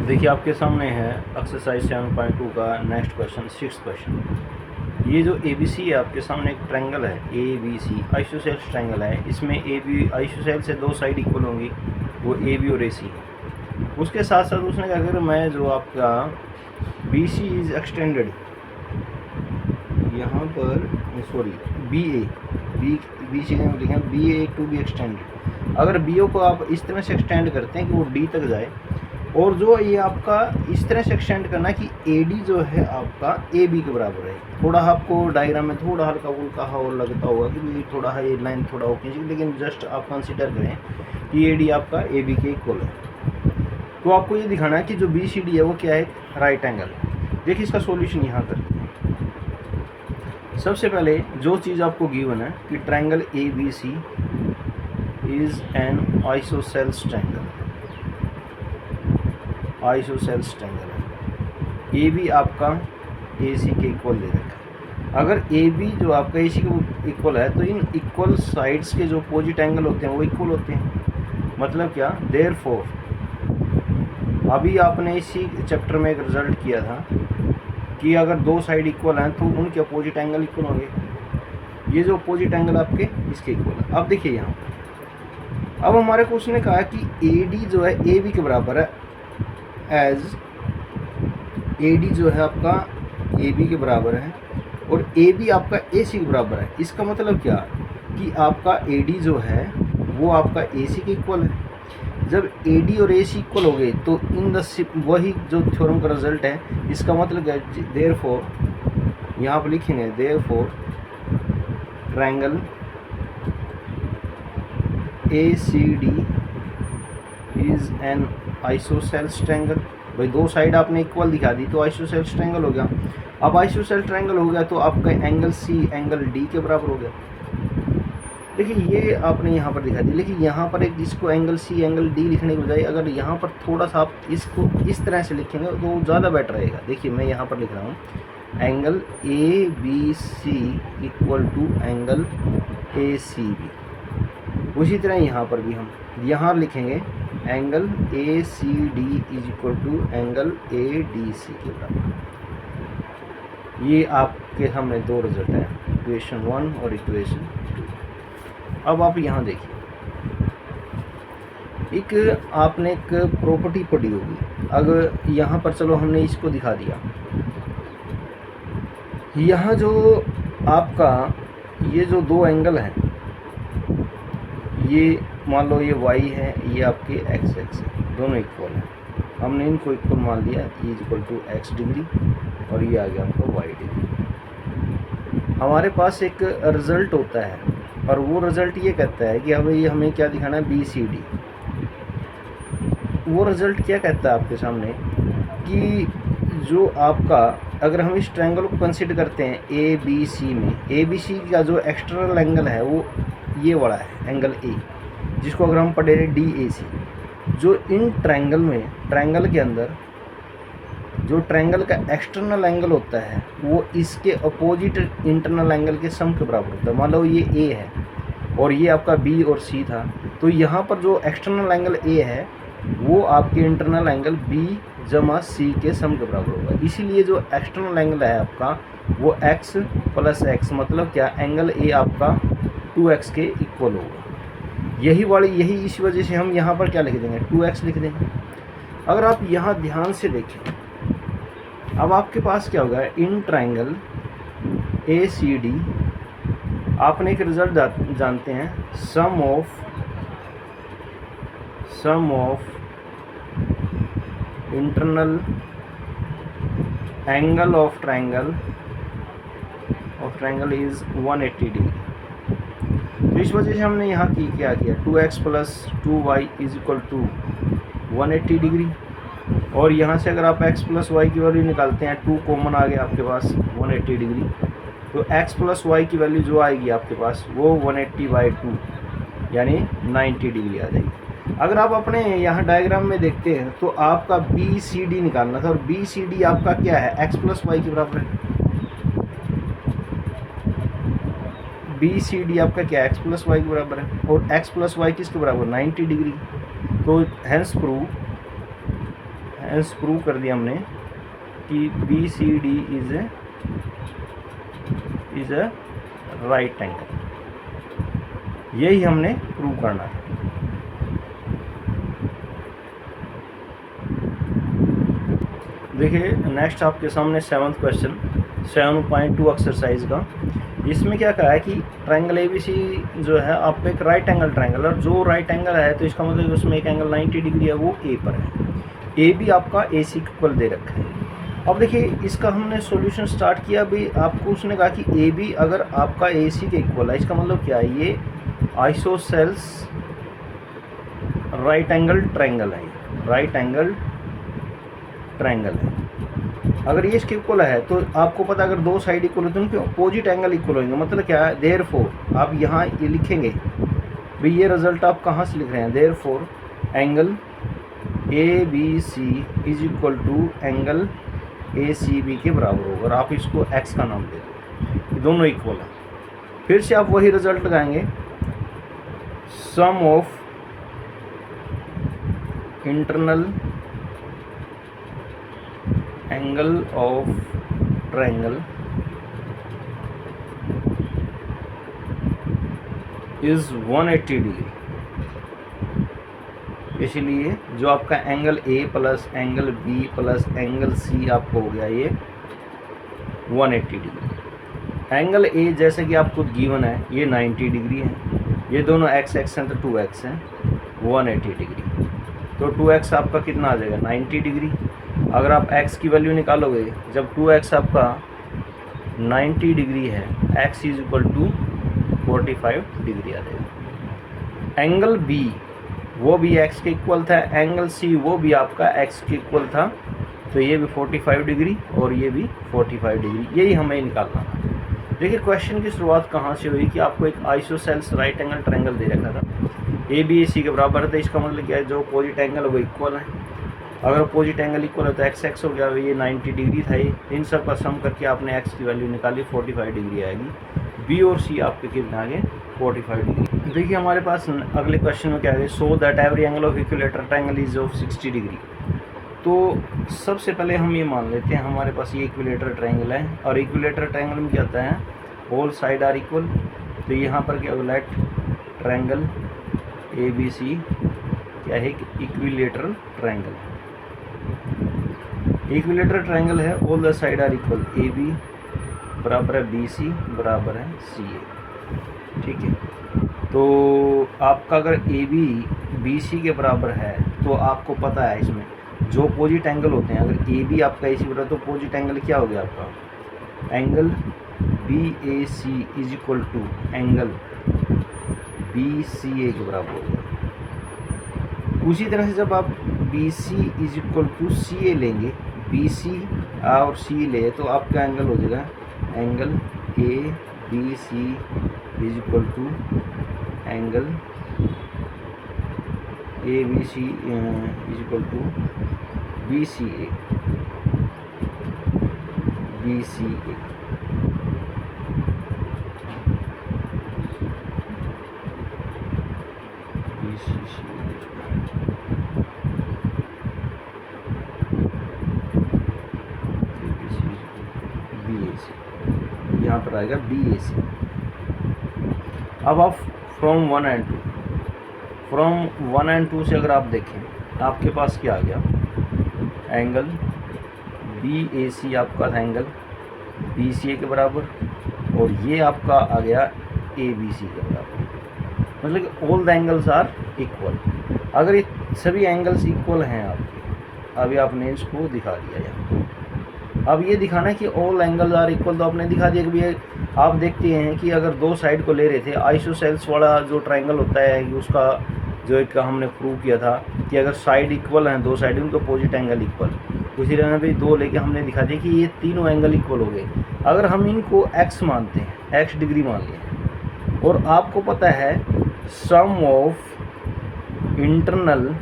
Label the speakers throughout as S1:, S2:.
S1: देखिए आपके सामने है एक्सरसाइज 7.2 का नेक्स्ट क्वेश्चन, 6th क्वेश्चन। ये जो ABC है आपके सामने एक ट्रायंगल है, ABC आइसोसेल्स ट्रायंगल है। इसमें AB आइसोसेल से दो साइड इक्वल होंगी, वो AB और AC है। उसके साथ साथ उसने क्या करा, मैं जो आपका BC इज एक्सटेंडेड यहाँ पर, सॉरी BC में लिखें BA टू बी एक्सटेंडेड। अगर BO को आप इस तरह से एक्सटेंड करते हैं कि वो D तक जाए, और जो ये आपका इस तरह से एक्सटेंड करना कि AD जो है आपका AB के बराबर है। थोड़ा आपको डायग्राम में थोड़ा हल्का उल्टा और लगता होगा कि भाई थोड़ा है ये लाइन थोड़ा ओके, लेकिन जस्ट आप कंसिडर करें कि AD आपका AB के इक्वल है। तो आपको ये दिखाना है कि जो BCD है वो क्या है, राइट एंगल। देखिए इसका सॉल्यूशन यहाँ करते हैं। सबसे पहले जो चीज़ आपको गिवन है कि triangle ABC is an isosceles triangle, isosceles triangle है। AB आपका AC के इक्वल दे रखा है। अगर AB जो आपका AC के इक्वल है तो इन इक्वल साइड्स के जो अपोजिट एंगल होते हैं वो इक्वल होते हैं। मतलब क्या, देयरफॉर अभी आपने इसी चैप्टर में एक रिजल्ट किया था कि अगर दो साइड इक्वल हैं तो उनके अपोजिट एंगल इक्वल होंगे। ये जो अपोजिट एंगल आपके इसके इक्वल है। अब देखिए यहाँ पर अब हमारे को उसने कहा कि AD जो है AB के बराबर है, एज AD जो है आपका AB के बराबर है और AB आपका AC के बराबर है। इसका मतलब क्या कि आपका AD जो है वो आपका AC के इक्वल है। जब AD और AC इक्वल हो गए तो इन द वही जो थ्योरम का रिजल्ट है, इसका मतलब है देयरफॉर, यहाँ पर लिखेंगे therefore triangle ACD is an isosceles triangle. भाई दो साइड आपने इक्वल दिखा दी तो आइसोसेल्स ट्रायंगल हो गया। अब आइसोसेल ट्रायंगल हो गया तो आपका एंगल C एंगल D के बराबर हो गया। देखिए ये आपने यहाँ पर दिखा दिया, लेकिन यहाँ पर एक जिसको एंगल C एंगल D लिखने के बजाय अगर यहाँ पर थोड़ा सा आप इसको इस तरह से लिखेंगे तो ज़्यादा बेटर रहेगा। देखिए मैं यहाँ पर लिख रहा हूँ angle ABC equal to angle ACB। उसी तरह यहाँ पर भी हम यहाँ लिखेंगे angle ACD is equal to angle ADC के बराबर। ये आपके सामने दो रिजल्ट हैं, इक्वेशन 1 और इक्वेशन 2। अब आप यहाँ देखिए, एक आपने एक प्रॉपर्टी पढ़ी होगी। अगर यहाँ पर चलो हमने इसको दिखा दिया, यहाँ जो आपका ये जो दो एंगल हैं, ये मान लो ये Y है, ये आपके X है, दोनों इक्वल हैं। हमने इनको इक्वल मान लिया, ये इक्वल टू X डिग्री और ये आ गया आपका Y डिग्री। हमारे पास एक रिजल्ट होता है और वो रिजल्ट ये कहता है कि हमें क्या दिखाना है, BCD। वो रिजल्ट क्या कहता है आपके सामने कि जो आपका अगर हम इस ट्रायंगल को कंसीडर करते हैं ABC में, ABC का जो एक्सटर्नल एंगल है वो ये वाला है एंगल A, जिसको अगर हम पढ़े DAC। जो इन ट्रायंगल में, ट्रायंगल के अंदर जो ट्रायंगल का एक्सटर्नल एंगल होता है वो इसके अपोजिट इंटरनल एंगल के सम के बराबर होता है। मान लो ये A है और ये आपका B और C था, तो यहाँ पर जो एक्सटर्नल एंगल A है वो आपके इंटरनल एंगल B जमा C के सम के बराबर होगा। इसीलिए जो एक्सटर्नल एंगल है आपका वो X प्लस X, मतलब क्या, एंगल A आपका 2X के इक्वल होगा। यही इस वजह से हम यहाँ पर क्या लिख देंगे, 2X लिख देंगे। अगर आप यहाँ ध्यान से देखें, अब आपके पास क्या होगा, इन ट्रायंगल ACD आपने एक रिजल्ट जानते हैं, sum of internal angle of triangle is 180 degree. तो इस वजह से हमने यहाँ क्या किया, 2X plus 2Y is equal to 180 degree. और यहाँ से अगर आप X प्लस वाई की वैल्यू निकालते हैं, 2 कॉमन आ गया आपके पास 180 डिग्री, तो X प्लस वाई की वैल्यू जो आएगी आपके पास वो 180/2 यानी 90 डिग्री आ जाएगी। अगर आप अपने यहाँ डायग्राम में देखते हैं तो आपका BCD निकालना था और BCD आपका क्या है, X प्लस वाई के बराबर है। BCD आपका क्या, X प्लस वाई के बराबर है और X प्लस वाई किसके बराबर, 90 डिग्री। तो हैंस हेंस प्रूव कर दिया हमने कि B C D is a right angle. यही हमने प्रूव करना है। देखिए नेक्स्ट आपके सामने 7th क्वेश्चन 7.2 एक्सरसाइज का। इसमें क्या कहा है कि ट्रायंगल ABC जो है आपको एक राइट एंगल ट्रायंगल, और जो राइट एंगल है तो इसका मतलब उसमें एक एंगल 90 डिग्री है वो A पर है। AB आपका AC के इक्वल दे रखा है। अब देखिए इसका हमने सॉल्यूशन स्टार्ट किया भी, आपको उसने कहा कि AB अगर आपका AC के इक्वल है, इसका मतलब क्या है, ये आइसोसेल्स राइट एंगल ट्रायंगल है, राइट एंगल ट्रायंगल है। अगर ये इसके इक्वल है तो आपको पता अगर दो साइड इक्वल हो तो उनके अपोजिट एंगल इक्वल होंगे। मतलब क्या है, देयरफॉर आप यहाँ ये लिखेंगे भाई, ये रिजल्ट आप कहाँ से लिख रहे हैं, therefore angle ABC is equal to angle ACB के बराबर होगा, और आप इसको x का नाम दे दो, दोनों इक्वल है। फिर से आप वही रिजल्ट लगाएंगे, sum of internal angle of triangle is 180 degree. इसलिए जो आपका angle A plus angle B plus angle C आपको हो गया ये 180 डिग्री। एंगल A जैसे कि आपको गिवन है ये 90 डिग्री है, ये दोनों x हैं तो 2x है 180 डिग्री। तो 2x आपका कितना आ जाएगा 90 डिग्री। अगर आप x की वैल्यू निकालोगे, जब 2x आपका 90 डिग्री है, x is equal to 45 degree आ जाएगा। एंगल B वो भी x के इक्वल था, एंगल C वो भी आपका x के इक्वल था, तो ये भी 45 डिग्री और ये भी 45 डिग्री, यही हमें निकालना था। देखिए क्वेश्चन की शुरुआत कहाँ से हुई कि आपको एक आइसोसेल्स राइट एंगल ट्रायंगल दे रखा था, ABC के बराबर था। इसका मतलब क्या है, जो अपोजिट एंगल वो इक्वल है। अगर अपोजिट एंगल इक्वल है तो x हो गया, ये 90 डिग्री था। ये इन सब का सम करके आपने x की वैल्यू निकाली, 45 डिग्री आएगी। B और C आपके कितना आ गए 45 डिग्री। देखिए हमारे पास अगले क्वेश्चन में क्या है, so that every angle of equilateral triangle is of 60 degree. तो सबसे पहले हम ये मान लेते हैं हमारे पास ये इक्विलेटरल ट्रायंगल है, और इक्विलेटरल ट्रायंगल में क्या होता है, ऑल साइड आर इक्वल। तो यहाँ पर क्या होगा, लेट ट्रायंगल ABC क्या है, इक्विलेटरल ट्रायंगल। इक्विलेटरल ट्रायंगल है, all the side are equal, AB बराबर है BC बराबर है CA। ठीक है, तो आपका अगर AB BC के बराबर है तो आपको पता है इसमें जो अपोजिट एंगल होते हैं, अगर AB आपका AC बराबर तो अपोजिट एंगल क्या हो गया आपका, angle BAC is equal to angle BCA के बराबर हो गया। उसी तरह से जब आप BC is equal to CA लेंगे, BC और C ले तो आपका एंगल हो जाएगा angle ABC is equal to angle ABC is equal to BCA यहाँ पर आएगा BAC। अब आप फ्रॉम 1 and 2, फ्रॉम 1 and 2 से अगर आप देखें आपके पास क्या आ गया, एंगल BAC आपका था एंगल BCA के बराबर, और ये आपका आ गया ABC के बराबर। मतलब कि all the angles are equal. अगर ये सभी एंगल्स इक्वल हैं आपके, अभी आपने इसको दिखा दिया यहाँ। अब ये दिखाना है कि ऑल एंगल्स आर इक्वल, तो आपने दिखा दिया कि भैया आप देखते हैं कि अगर दो साइड को ले रहे थे, आइसोसेल्स वाला जो ट्रायंगल होता है उसका जो एक का हमने प्रूव किया था कि अगर साइड इक्वल हैं, दो साइड उनका अपोजिट एंगल इक्वल, उसी तरह भी दो लेके हमने दिखा दिया कि ये तीनों एंगल इक्वल हो गए। अगर हम इनको x मानते हैं, x डिग्री मान लिया, और आपको पता है sum of internal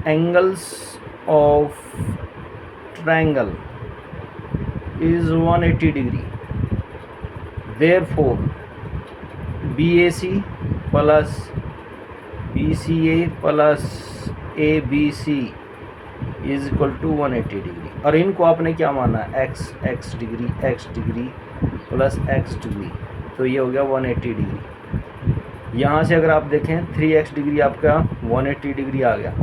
S1: angles of triangle is 180 degree, therefore BAC plus BCA plus ABC is equal to 180 degree, और इनको आपने क्या माना, x degree plus x degree, तो ये हो गया 180 डिग्री। यहाँ से अगर आप देखें 3x डिग्री आपका 180 डिग्री आ गया,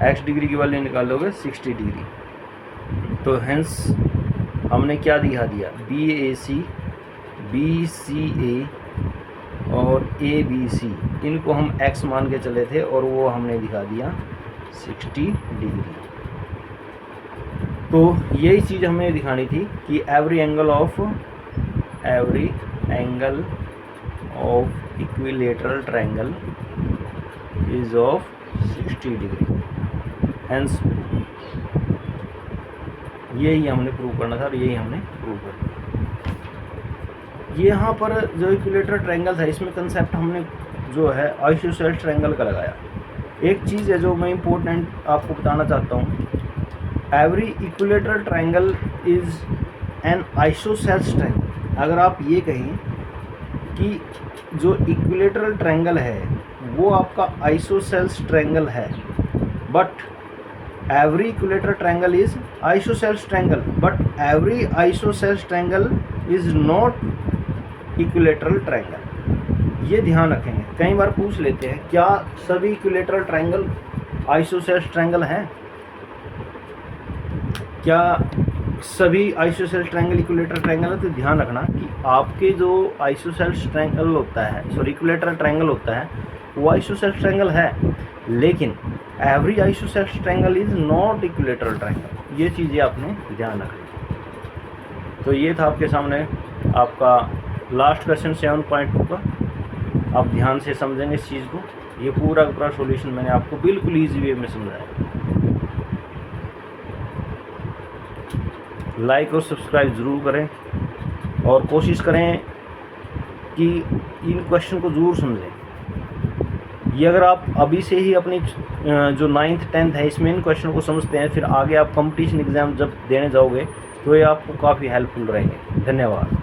S1: x डिग्री की वैल्यू निकालोगे 60 डिग्री। तो हेंस हमने क्या दिखा दिया, BAC BCA और ABC इनको हम x मान के चले थे और वो हमने दिखा दिया 60 डिग्री। तो यही चीज़ हमें दिखानी थी कि every angle of equilateral triangle is of 60 degree. Hence यही हमने प्रूव करना था और यही हमने प्रूव कर दिया। यहाँ पर जो इक्विलेटरल ट्रायंगल था इसमें कंसेप्ट हमने जो है आइसोसेल्स ट्रायंगल का लगाया। एक चीज़ है जो मैं इम्पोर्टेंट आपको बताना चाहता हूँ, every equilateral triangle is an isosceles triangle. अगर आप ये कहें कि जो इक्विलेटरल ट्रायंगल है वो आपका आइसोसेल्स ट्रायंगल है, but every equilateral triangle is isosceles triangle, but every isosceles triangle is not equilateral triangle। ये ध्यान रखेंगे। कई बार पूछ लेते हैं क्या सभी इक्विलेटरल ट्रायंगल आइसोसेल्स ट्रायंगल हैं, क्या सभी आइसोसेल्स ट्रायंगल इक्विलेटरल ट्रायंगल है? तो ध्यान रखना कि आपके जो आइसोसेल्स ट्रायंगल होता है, सॉरी इक्विलेटरल ट्रायंगल होता है, वो आइसोसेल्स ट्रायंगल है, लेकिन every isosceles triangle is not equilateral triangle. ये चीज़ें आपने ध्यान रखनी। तो ये था आपके सामने आपका लास्ट क्वेश्चन 7.2 का। आप ध्यान से समझेंगे इस चीज़ को। ये पूरा का पूरा सॉल्यूशन मैंने आपको बिल्कुल ईजी वे में समझाया। लाइक और सब्सक्राइब ज़रूर करें और कोशिश करें कि इन क्वेश्चन को ज़रूर समझें। ये अगर आप अभी से ही अपनी जो 9th 10th है इसमें इन क्वेश्चन को समझते हैं, फिर आगे आप कंपटीशन एग्ज़ाम जब देने जाओगे तो ये आपको काफ़ी हेल्पफुल रहेंगे। धन्यवाद।